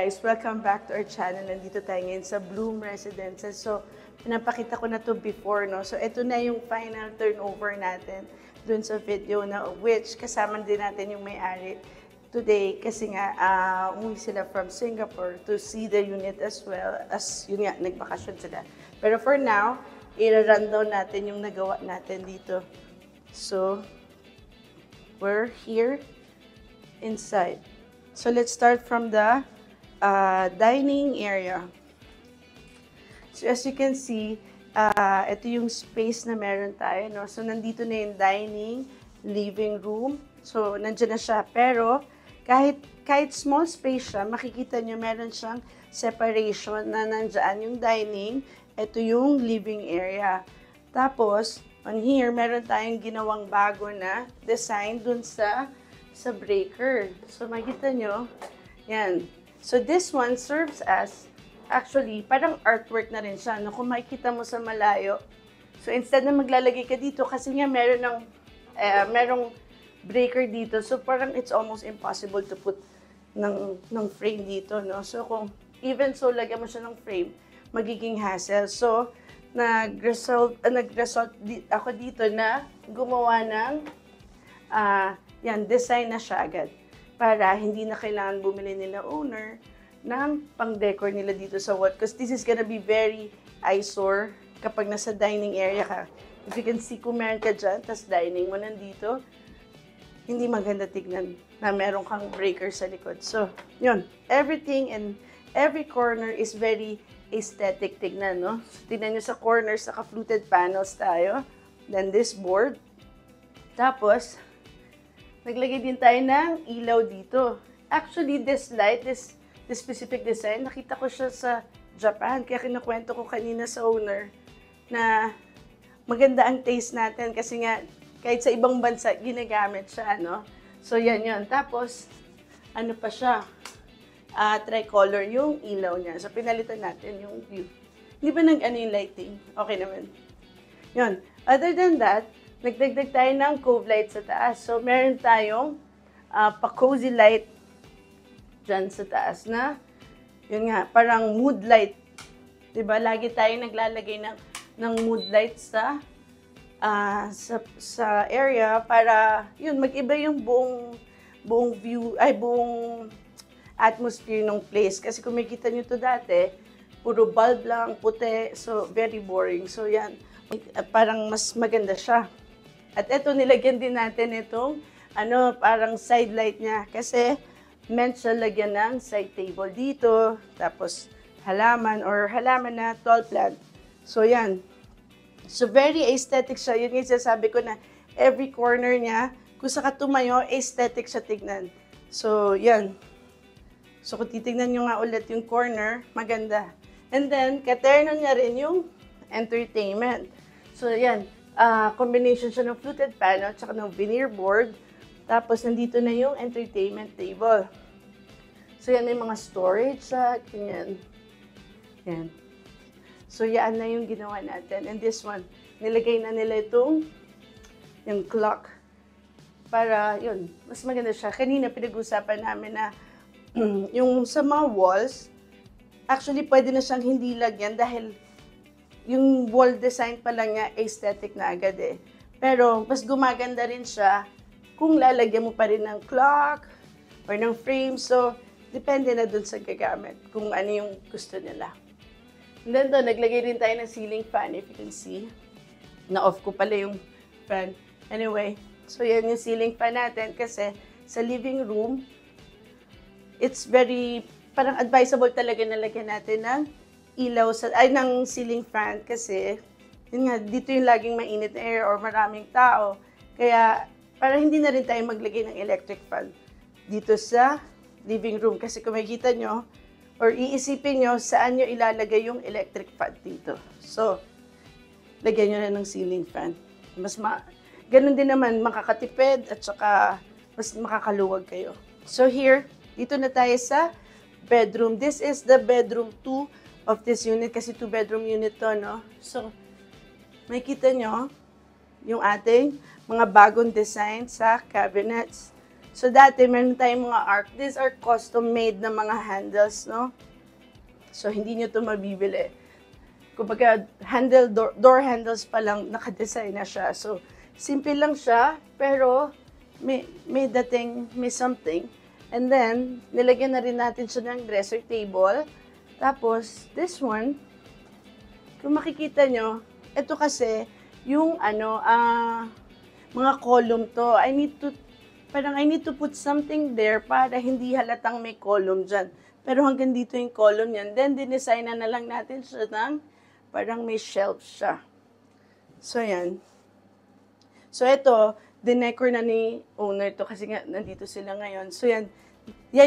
guys! Welcome back to our channel. Nandito tayo ngayon sa Bloom Residences. So, pinapakita ko na to before, no? So, ito na yung final turnover natin dun sa video na which kasama din natin yung may-ari today kasi nga umuwi sila from Singapore to see the unit as well as yun nga, nagbakasyon sila. Pero for now, i-rundown natin yung nagawa natin dito. So, we're here inside. So, let's start from the dining area. So, as you can see, ito yung space na meron tayo, no? So, nandito na yung dining, living room. So, nandiyan na siya. Pero, kahit small space siya, makikita nyo meron siyang separation na nandyan yung dining. Ito yung living area. Tapos, on here, meron tayong ginawang bago na design dun sa breaker. So, makikita nyo, yan. So, this one serves as, actually, parang artwork na rin siya. No? Kung makikita mo sa malayo, so instead na maglalagay ka dito, kasi nga merong breaker dito, so parang it's almost impossible to put ng frame dito. No? So, kung even so, lagyan mo siya ng frame, magiging hassle. So, nag-result ako dito na gumawa ng yan, design na siya agad para hindi na kailangan bumili nila owner ng pang-decor nila dito sa wall. Because this is gonna be very eyesore kapag nasa dining area ka. If you can see, kung meron ka dyan, tas dining mo nandito, hindi maganda tignan na meron kang breaker sa likod. So, yun. Everything and every corner is very aesthetic tignan, no? So, tignan nyo sa corners, naka-fluted panels tayo. Then this board. Tapos, naglagay din tayo ng ilaw dito. Actually, this light, this specific design, nakita ko siya sa Japan. Kaya kinukwento ko kanina sa owner na maganda ang taste natin kasi nga kahit sa ibang bansa, ginagamit siya, no? So, yan yun. Tapos, ano pa siya? Tricolor yung ilaw niya. So, pinalitan natin yung view. Hindi ba nag-ano yung lighting? Okay naman. Yun. Other than that, nagdagdag tayo ng cove light sa taas. So, meron tayong pa-cozy light dyan sa taas na, yun nga, parang mood light. Diba? Lagi tayo naglalagay ng mood light sa area para, yun, mag-iba yung buong view, ay, buong atmosphere ng place. Kasi kung makikita nyo to dati, puro bulb lang, puti, so very boring. So, yan, parang mas maganda siya. At ito, nilagyan din natin itong parang side light niya. Kasi meant siya lagyan ng side table dito. Tapos halaman na tall plant. So yan. So very aesthetic siya. Yun yung sasabi ko na every corner niya, kung saka tumayo, aesthetic siya tignan. So yan. So kung titignan nyo nga ulit yung corner, maganda. And then, katerno niya rin yung entertainment. So yan. Combination siya ng fluted panel at ng veneer board. Tapos, nandito na yung entertainment table. So, yan yung mga storage sa ganyan. Yan. So, yan na yung ginawa natin. And this one, nilagay na nila yung clock. Para, yun, mas maganda siya. Kanina, pinag-usapan namin na yung sa mga walls, actually, pwede na siyang hindi lagyan dahil yung wall design pa lang niya, aesthetic na agad eh. Pero, mas gumaganda rin siya kung lalagyan mo pa rin ng clock or ng frame. So, depende na dun sa gagamit kung ano yung gusto nila. And then doon, naglagay rin tayo ng ceiling fan, if you can see. Na-off ko pala yung fan. Anyway, so yan yung ceiling fan natin kasi sa living room, it's very, parang advisable talaga na lagyan natin ng ilaw ng ceiling fan kasi yun nga, dito yung laging mainit na air or maraming tao. Kaya, para hindi na rin tayo maglagay ng electric fan dito sa living room. Kasi kung makikita nyo, or iisipin nyo, saan nyo ilalagay yung electric fan dito. So, lagyan nyo na ng ceiling fan. Ganun din naman, makakatipid at saka mas makakaluwag kayo. So here, dito na tayo sa bedroom. This is the bedroom 2 of this unit kasi 2-bedroom unit to, no? So, makikita nyo yung ating mga bagong design sa cabinets. So, dati, meron tayong mga arc. These are custom-made na mga handles, no? So, hindi nyo ito mabibili. Kumbaga, door handles pa lang, nakadesign na siya. So, simple lang siya, pero may dating, may something. And then, nilagyan na rin natin siya ng dresser table. Tapos, this one, kung makikita nyo, ito kasi, yung mga column to. I need to put something there para hindi halatang may column dyan. Pero hanggang dito yung column yan. Then, dinesign na lang natin siya ng parang may shelf siya. So, yan. So, ito, dinecor na ni owner to kasi nga nandito sila ngayon. So, yan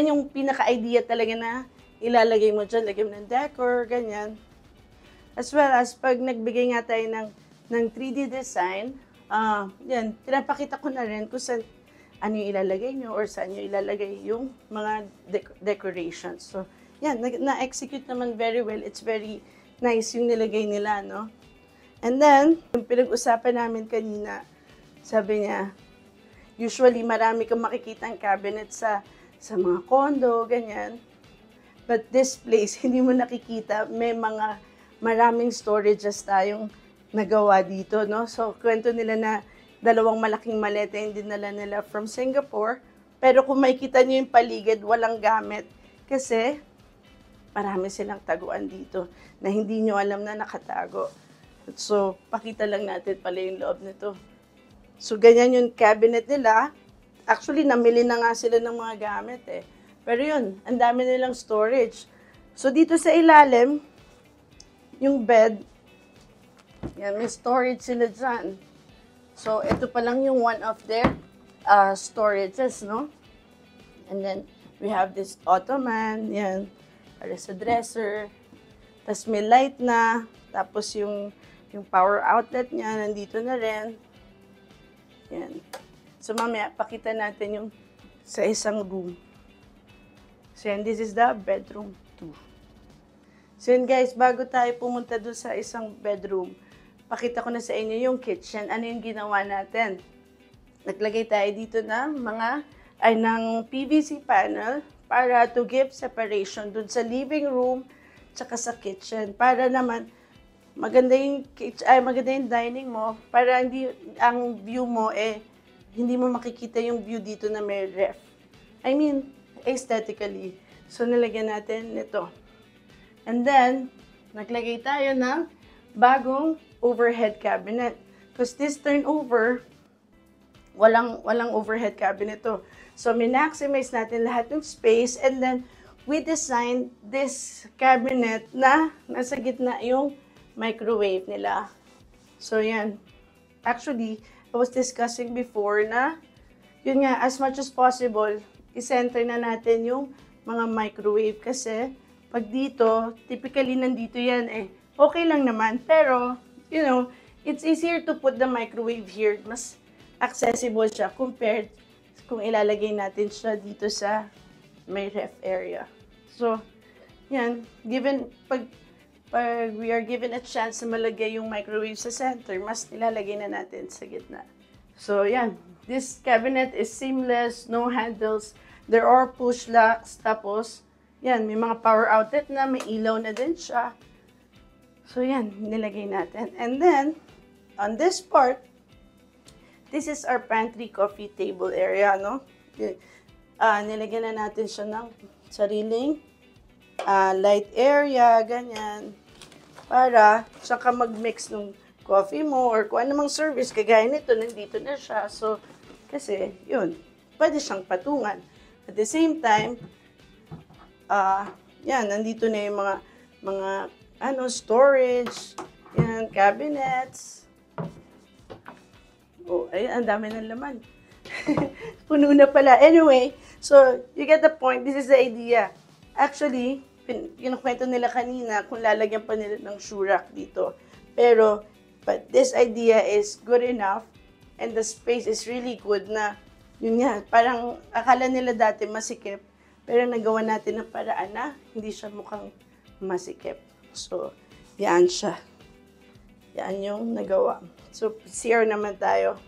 yung pinaka-idea talaga na ilalagay mo dyan. Lagay mo ng decor, ganyan. As well as, pag nagbigay nga tayo ng 3D design, yan, pinapakita ko na rin kung saan ano yung ilalagay nyo or saan nyo ilalagay yung mga decorations. So, yan, na-execute naman very well. It's very nice yung nilagay nila, no? And then, yung pinag-usapan namin kanina, sabi niya, usually marami kang makikitang cabinet sa mga condo, ganyan. But this place, hindi mo nakikita, may maraming storages tayong nagawa dito, no? So, kwento nila na 2 malaking maleta yung dinala nila from Singapore. Pero kung makikita niyo yung paligid, walang gamit. Kasi, marami silang taguan dito na hindi nyo alam na nakatago. So, pakita lang natin pala yung loob nito. So, ganyan yung cabinet nila. Actually, namili na nga sila ng mga gamit eh. Pero yun, ang dami nilang storage. So, dito sa ilalim, yung bed, yan, may storage sila dyan. So, ito pa lang yung one of their storages, no? And then, we have this ottoman, yan, para sa dresser. Tapos may light na. Tapos yung power outlet niya, nandito na rin. Yan. So, mamaya, pakita natin yung sa isang room. So, yan, this is the bedroom 2. So, yan guys, bago tayo pumunta doon sa isang bedroom, pakita ko na sa inyo yung kitchen. Ano yung ginawa natin? Naglagay tayo dito ng PVC panel para to give separation dun sa living room tsaka sa kitchen. Para naman maganda yung dining mo, para hindi ang view mo hindi mo makikita yung view dito na may ref. I mean, aesthetically. So, nilagyan natin nito. And then, naglagay tayo ng bagong overhead cabinet. Because this turnover, walang overhead cabinet to. So, min-maximize natin lahat ng space and then we designed this cabinet na nasa gitna yung microwave nila. So, yan. Actually, I was discussing before na, yun nga, as much as possible, i-center na natin yung mga microwave kasi pag dito, typically nandito yan okay lang naman. Pero, you know, it's easier to put the microwave here. Mas accessible siya compared kung ilalagay natin siya dito sa may ref area. So, yan, pag we are given a chance na malagay yung microwave sa center, mas nilalagay na natin sa gitna. So, yan. This cabinet is seamless, no handles. There are push locks. Tapos, yan, may mga power outlet na, may ilaw na din siya. So, yan, nilagay natin. And then, on this part, this is our pantry coffee table area, no? Nilagyan na natin siya ng sariling light area, ganyan. Para saka mag-mix ng coffee mo or kung anumang service, kagaya nito, nandito na siya. So, kasi, yun, pwede siyang patungan. At the same time, yan, nandito na yung mga storage, yan, cabinets. Oh, ay, ang dami ng laman. Puno na pala. Anyway, so, you get the point. This is the idea. Actually, kinukwento nila kanina kung lalagyan pa nila ng shoe rack dito. Pero, but this idea is good enough and the space is really good na, yun nga, parang akala nila dati masikip, pero nagawa natin ng paraan na hindi siya mukhang masikip. So, yan siya. Yan yung nagawa. So, CR naman tayo.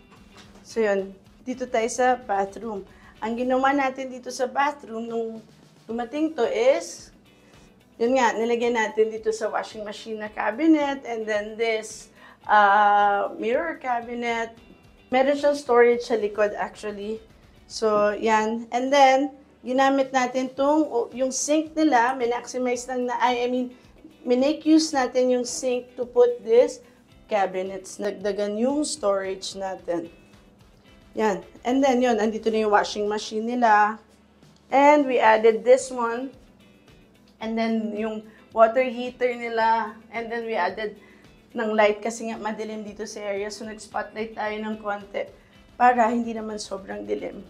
So, yun. Dito tayo sa bathroom. ang ginawa natin dito sa bathroom nung dumating to is, yun nga, nilagyan natin dito sa washing machine na cabinet, and then this mirror cabinet. Meron siyang storage sa likod actually. So, yan. And then, ginamit natin yung sink nila, mineximize lang na, minake use natin yung sink to put this cabinets. Nagdagan yung storage natin. Yan. And then, yun, andito na yung washing machine nila. And we added this one. And then, yung water heater nila. And then, we added ng light kasi nga madilim dito sa area. So, nag-spotlight tayo ng konti para hindi naman sobrang dilim.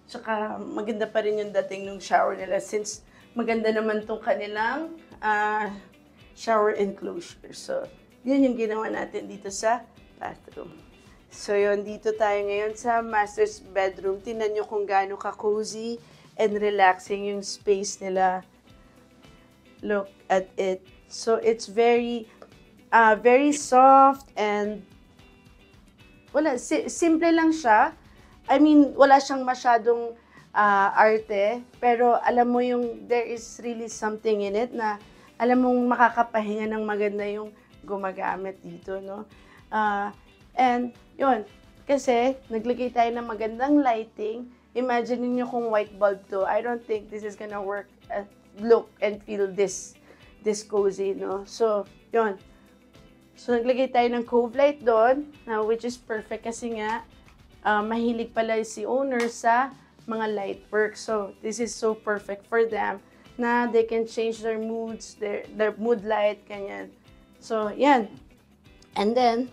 Tsaka, maganda pa rin yung dating ng shower nila since maganda naman tong kanilang shower enclosure. So, yun yung ginawa natin dito sa bathroom. So, yun, dito tayo ngayon sa master's bedroom. Tingnan nyo kung gaano ka-cozy and relaxing yung space nila. Look at it. So, it's very soft and simple lang siya. I mean, wala siyang masyadong arte, pero alam mo yung there is really something in it na alam mong makakapahinga ng maganda yung gumagamit dito, no? And yun, kasi naglagay tayo ng magandang lighting. Imagine niyo kung white bulb to. I don't think this is gonna work, look and feel this cozy, no? So, yun. So, naglagay tayo ng cove light doon, which is perfect kasi nga, mahilig pala si owner sa mga light work. So, this is so perfect for them na they can change their moods, their mood light, kanyan. So, yan. And then,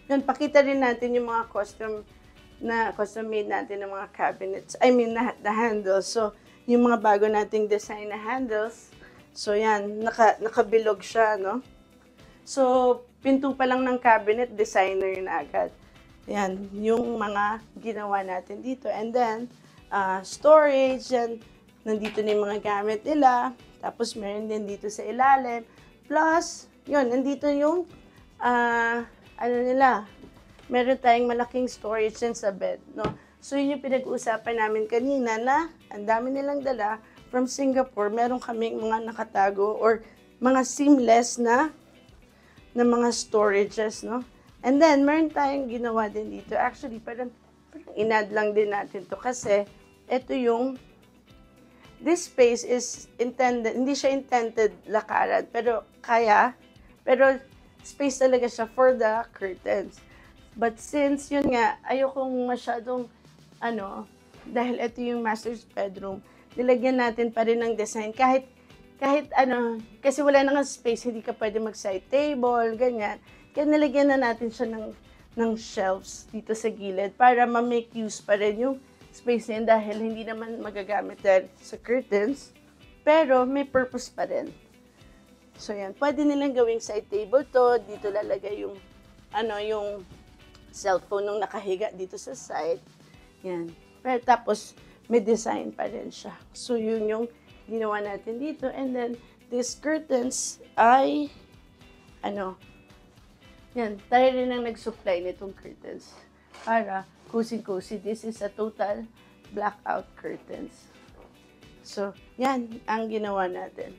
yun, pakita rin natin yung mga custom made natin ng mga cabinets. I mean, the handles. So, yung mga bago nating design na handles. So, yan, nakabilog siya, no? So, pinto pa lang ng cabinet, designer na agad. Yan, yung mga ginawa natin dito. And then, storage, yan, nandito na yung mga gamit nila. Tapos, meron din dito sa ilalim. Plus, yun, nandito yung, meron tayong malaking storage din sa bed, no? So, yun yung pinag-uusapan namin kanina na ang dami nilang dala from Singapore. Meron kaming mga nakatago or mga seamless na mga storages, no? And then, meron tayong ginawa din dito. Actually, parang inad lang din natin to kasi ito yung this space is intended, hindi siya intended lakaran, pero space talaga siya for the curtains. But since, yun nga, ayokong masyadong, dahil ito yung master's bedroom, nilagyan natin pa rin ng design. Kahit kasi wala nang space, hindi ka pwede mag-side table, ganyan. Kaya nilagyan na natin siya ng shelves dito sa gilid para ma-make use pa rin yung space niya dahil hindi naman magagamit dahil sa curtains, pero may purpose pa rin. So, yan. Pwede nilang gawing side table to. Dito lalagay yung cellphone nung nakahiga dito sa side. Yan. Pero tapos, may design pa rin siya. So, yun yung ginawa natin dito. And then, these curtains ay, yan. Tayo rin ang nag-supply nitong curtains. Para cozy-cozy. This is a total blackout curtains. So, yan ang ginawa natin.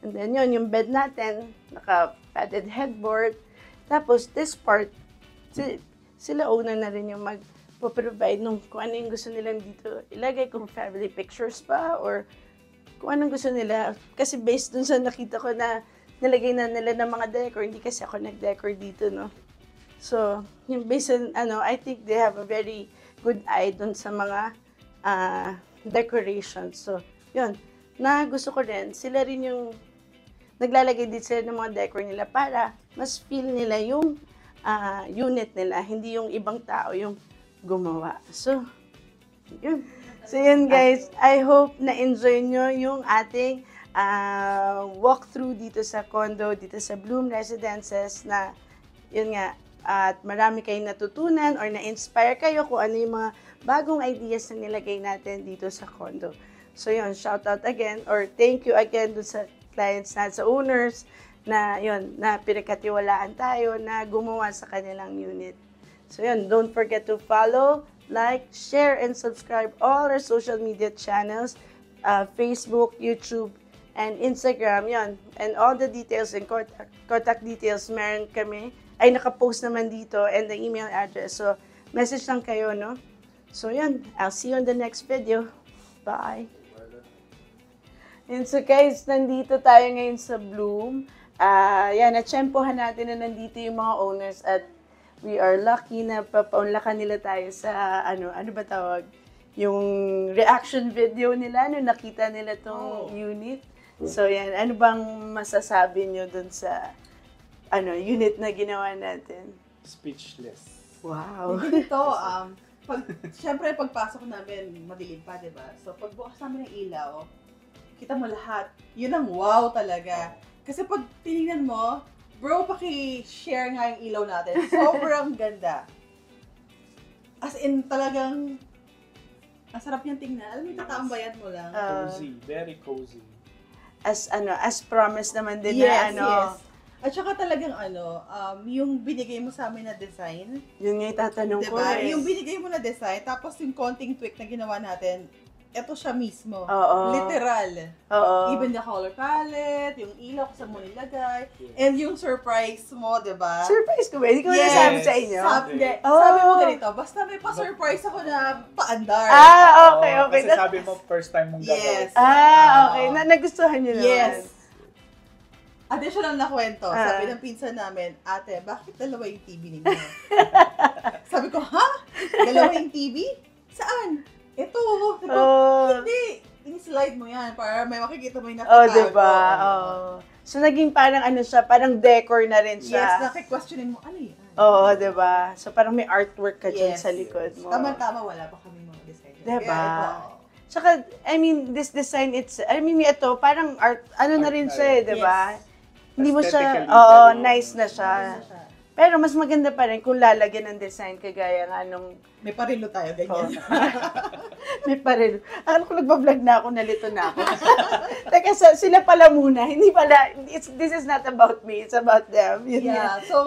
And then yun, yung bed natin, naka-padded headboard. Tapos, this part, sila owner na rin yung mag-provide nung kung ano yung gusto nilang dito ilagay, kung family pictures pa, or kung anong gusto nila. Kasi based dun sa nakita ko na nilagay na nila ng mga decor, hindi kasi ako nag-decor dito, no? So, yung based on, I think they have a very good eye dun sa mga decorations. So, yun. Na gusto ko rin, sila rin yung naglalagay din sila ng mga decor nila para mas feel nila yung unit nila, hindi yung ibang tao yung gumawa. So, yun. So, yun guys. I hope na-enjoy nyo yung ating walkthrough dito sa condo, dito sa Bloom Residences na, yun nga, at marami kayong natutunan or na-inspire kayo kung ano yung mga bagong ideas na nilagay natin dito sa condo. So, yun, shout out again or thank you again dun sa clients na, sa owners na, yun, na pinagkatiwalaan tayo na gumawa sa kanilang unit. So, yun, don't forget to follow like, share, and subscribe all our social media channels, Facebook, YouTube, and Instagram, yon. And all the details and contact details meron kami, ay nakapost naman dito, and the email address. So, message lang kayo, no? So, yun. I'll see you on the next video. Bye! And so guys, nandito tayo ngayon sa Bloom. Natsyempohan natin na nandito yung mga owners at we are lucky na papaunlakan nila tayo sa, ano ba tawag? Yung reaction video nila, nung nakita nila tong unit. So yan, ano bang masasabi nyo dun sa, unit na ginawa natin? Speechless. Wow! Ito, syempre pagpasok namin, madilim pa, diba? So pagbukas namin ng ilaw, kita mo lahat. Yun ang wow talaga. Kasi pag tinignan mo, bro, paki-share nga yung ilaw natin. Sobrang ganda. As in, talagang, ang sarap niyang tingnan. Alam mo, tatambayan mo lang. Cozy. Very cozy. As promised naman din Yes, na yes. At saka talagang yung binigay mo sa amin na design. Yun nga itatanong ko Diba? eh. Yung binigay mo na design, tapos yung konting tweak na ginawa natin, ito siya mismo. Oo. Literal. Oo. Even the color palette, yung ilaw kung saan mo nilagay, and yung surprise mo, diba? Surprise ko ba? Hindi ko nasabi sa inyo. Sabi mo ganito, basta may pa-surprise ako na paandar. Okay. Kasi sabi mo, first time mong gagawin. Yes. Okay. Nagustuhan nyo naman. Yes. Additional na kwento, Ah. sabi ng pinsan namin, ate, bakit dalawa yung TV ninyo? Sabi ko, ha? Dalawa yung TV? Saan? Ito. Sabi ko, hindi. In-slide mo yan para may makikita mo yung nakatago. Diba? So, naging parang siya, parang decor na rin siya. Yes, nakik-questionin mo, ano yan? Diba? So, parang may artwork ka dyan sa likod mo. Tama-tama, wala pa kami mga design. Diba? Kaya Tsaka, this design, ito, parang art, na rin siya eh, diba? Yes. Hindi mo siya, Aesthetically, nice na siya. Pero mas maganda pa rin kung lalagyan ng design kagaya nga nung... May parilo tayo, ganyan. May paril. Akala ko nagbablog na ako, nalito na ako. Teka, sila pala muna. Hindi pala, this is not about me, it's about them. Yun Yeah, nga. so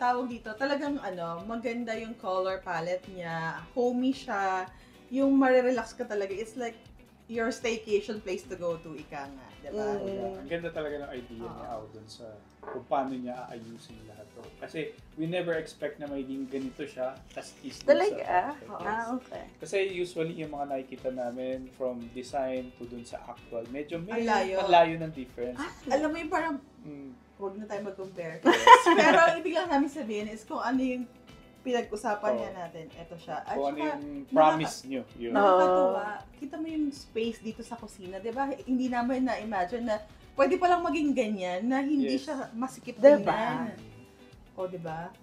tawag dito, talagang maganda yung color palette niya, homey siya, yung marirelax ka talaga. It's like your staycation place to go to, ika nga, diba? Ang ganda talaga ng idea niya out dun sa kung paano niya aayusin lahat to. Kasi we never expect na magiging ganito siya as is dun Talaga? sa Okay. Kasi usually yung mga nakikita namin from design to dun sa actual, medyo may Ang layo. malayo ng difference. Alam mo yung parang, Mm. huwag na tayo mag-compare. Pero ang ibig lang namin sabihin is kung ano yung pinag-usapan niya natin, eto siya. At Kung ano saka, yung promise nyo. Yun. nakakatuwa. Kita mo yung space dito sa kusina, di ba? Hindi namin na-imagine na pwede palang maging ganyan na hindi Yes. siya masikip Diba? tingnan. O, di ba?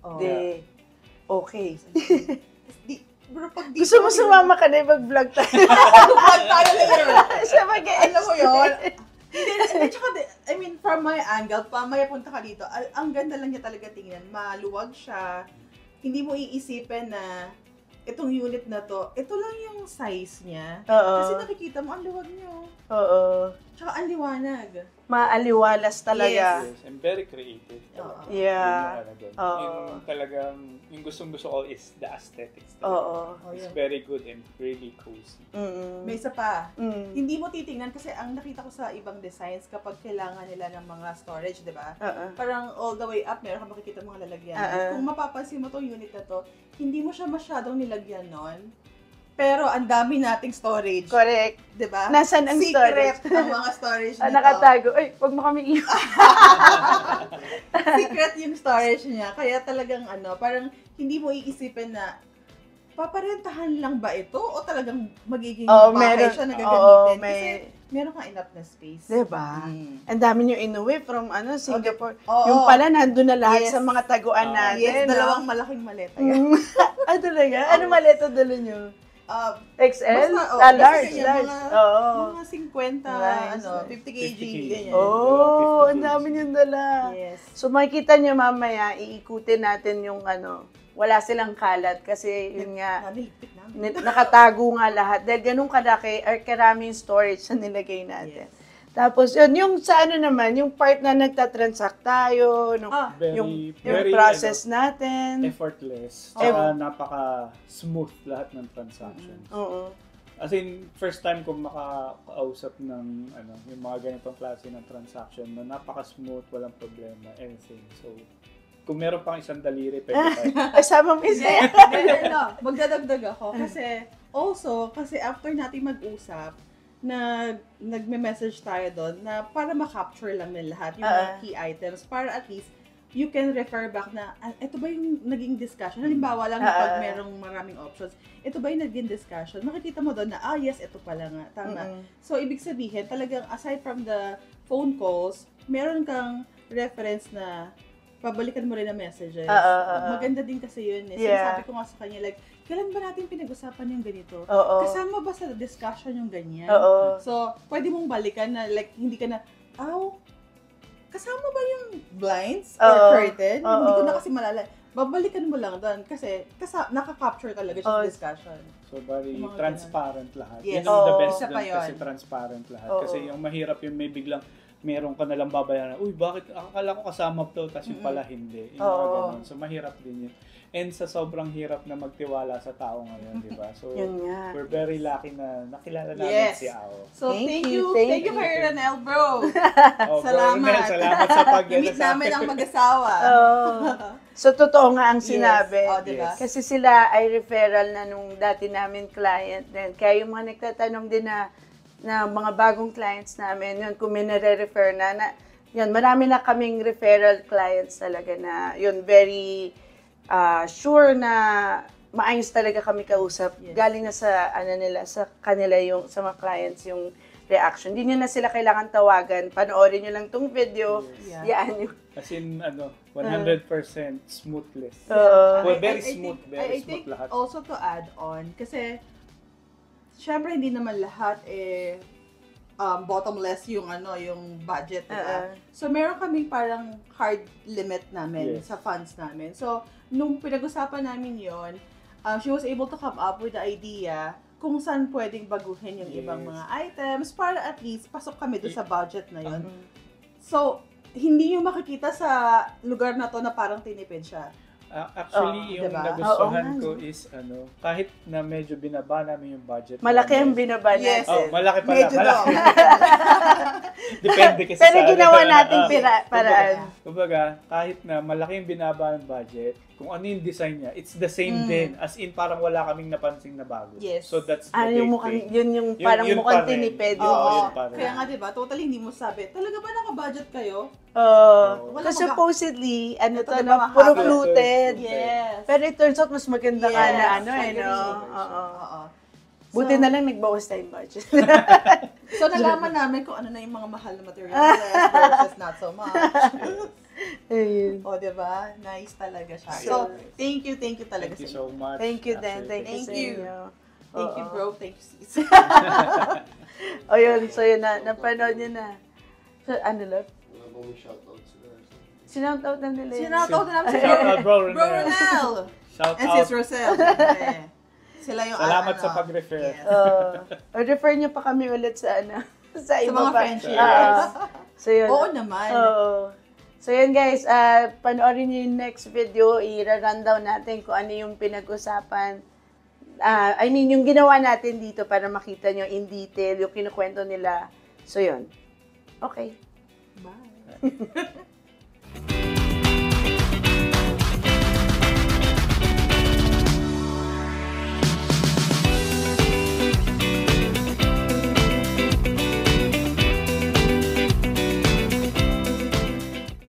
O. Okay. Bro, pag di Gusto mo sumama ka na mag-vlog tayo? Vlog tayo later. Siya mag-e-edit. Alam mo yun? Hindi, tsaka, I mean, from my angle, may punta ka dito, ang ganda lang niya talaga tingnan. Maluwag siya. Hindi mo iisipin na itong unit na to, ito lang yung size niya. Kasi nakikita mo, ang luwag niyo. Oo. Tsaka ang liwanag. Maaliwalas talaga. Yes, and very creative. Oo. Yeah. Yung talagang, yung gustong-gusto ko is the aesthetics. Oo. It's very good and really cozy. May isa pa. Mm. Hindi mo titingnan kasi ang nakita ko sa ibang designs kapag kailangan nila ng mga storage, di ba? Parang all the way up, meron ka makikita mga lalagyan. Kung mapapansin mo tong unit na to, hindi mo siya masyadong nilagyan nun. Pero ang dami nating storage. Correct. Di ba? Nasaan ang storage? Secret ang mga storage nito. Nakatago. Ay, wag mo kami iwan. Secret yung storage niya. Kaya talagang parang hindi mo iisipin na paparentahan lang ba ito o talagang magiging bahay siya na gagamitin? Kasi meron kang enough na space. Diba? Ang dami nyo inuwi from Singapore. Oo. Yung pala, nandun na lahat Yes. sa mga taguan natin. Yes, no? dalawang malaking maleta yan. Talaga? Ano maleta dala nyo? XL? Basta, Large, kasi large. Mga 50, Nice. 50 kg, 50 kg. ganyan. Ang dami nyo dala. Yes. So makikita nyo mamaya, iikutin natin yung wala silang kalat kasi yun nga, Nilipit namin. nakatago nga lahat. Dahil ganun kalaki or karaming storage na nilagay natin. Yes. Tapos, yun, yung sa ano naman, yung part na nagtatransact tayo, nung, yung very process natin. effortless. Tsaka napaka-smooth lahat ng transactions. Oo. As in, first time kong makakausap ng yung mga ganitong klase ng transaction na napaka-smooth, walang problema, anything. So, kung meron pang isang daliri, pwede tayo. Kasama mo isa. Magdadagdag ako. Kasi after natin mag-usap, nagme-message tayo doon na para ma-capture lang ng lahat yung mga key items para at least you can refer back na ito ba yung naging discussion? Halimbawa lang pag merong maraming options, ito ba yung naging discussion? Makikita mo doon na, yes, ito pala nga. Tama. So, ibig sabihin, talagang aside from the phone calls, meron kang reference na pabalikan mo rin ang messages. Maganda din kasi yun. Sinasabi ko nga sa kanya, like, kailan ba natin pinag-usapan yung ganito? Kasama ba sa discussion yung ganyan? So, pwede mong balikan na, like, hindi ka na, kasama ba yung blinds or curtain? Hindi ko na kasi malala. Babalikan mo lang doon kasi naka-capture talaga siya sa discussion. So, very transparent lahat. Yes. Yun ang the best Isa pa doon yun. kasi transparent lahat. Kasi yung mahirap yung may biglang meron ka nalang babayaran. Uy, bakit? Akala ko kasama to, tapos yung pala hindi. Yung mga ganun. So, mahirap din yun. And sa sobrang hirap na magtiwala sa tao ngayon, di ba? So, we're very lucky na nakilala namin si Ao. So, thank you kay Ranel, bro. Salamat. Salamat. Salamat sa I-meet namin ang mag-asawa. So, totoo nga ang sinabi. Diba? Kasi sila ay referral na nung dati namin client din. Kaya yung mga nagtatanong din na mga bagong clients namin, yun, kung may nare-refer yun, marami na kaming referral clients talaga na, yun, very sure na maayos talaga kami kausap. Galing na sa, sa kanila sa mga clients yung reaction. Hindi nyo na sila kailangan tawagan. Panoorin nyo lang tong video. Yan yung... As in, 100% smoothless. Very smooth, very smooth lahat. Also to add on, kasi syempre hindi naman lahat bottomless yung yung budget, diba? So meron kaming parang hard limit namin sa funds namin. So nung pinag-usapan namin yon, she was able to come up with the idea kung saan pwedeng baguhin yung ibang mga items para at least pasok kami doon sa budget na yon. So hindi nyo makikita sa lugar na to na parang tinipid siya. Actually, yung nagustuhan ko is, kahit na medyo binaba namin yung budget. Malaki ang binaba natin. Malaki pala. Medyo daw. Depende kasi pero ginawa natin paraan. Kumbaga, kahit na malaki yung binaba yung budget, kung ano yung design niya, it's the same din. As in, parang wala kaming napansing na bago. Yes. So that's the big thing. Yun yung parang yun mukhang pa rin. tinipid. Kaya nga diba, totally hindi mo sabi, talaga ba naka-budget kayo? Kasi supposedly, Ito, na, puro fluted. Yes. Pero it turns out, mas maganda nga na Buti na lang nagbawas tayong budget. So, nalaman namin kung ano na yung mga mahal na materials versus not so much. Ayun. Diba? Nice talaga siya. So, thank you talaga Thank you sa so much. Thank you din. Thank you Thank sa you. inyo. Thank you, bro. Thank you, sis. Yun. So, yun na. Napanood nyo na. So, ano lang? Sinoutout na nila yun. Sinoutout na namin si Shoutout, Bro Bro Ronel. Shout And out. sis Rosel. Siyempre. Sila yung Salamat sa pag-refer. Yes. Refer nyo pa kami ulit sa sa iba mga pa. friendships. So, yun. Oo naman. So, yun guys, panoorin nyo yung next video. I-rundown natin kung ano yung pinag-usapan. Yung ginawa natin dito para makita nyo in detail yung kinukwento nila. So, yun. Okay. Bye.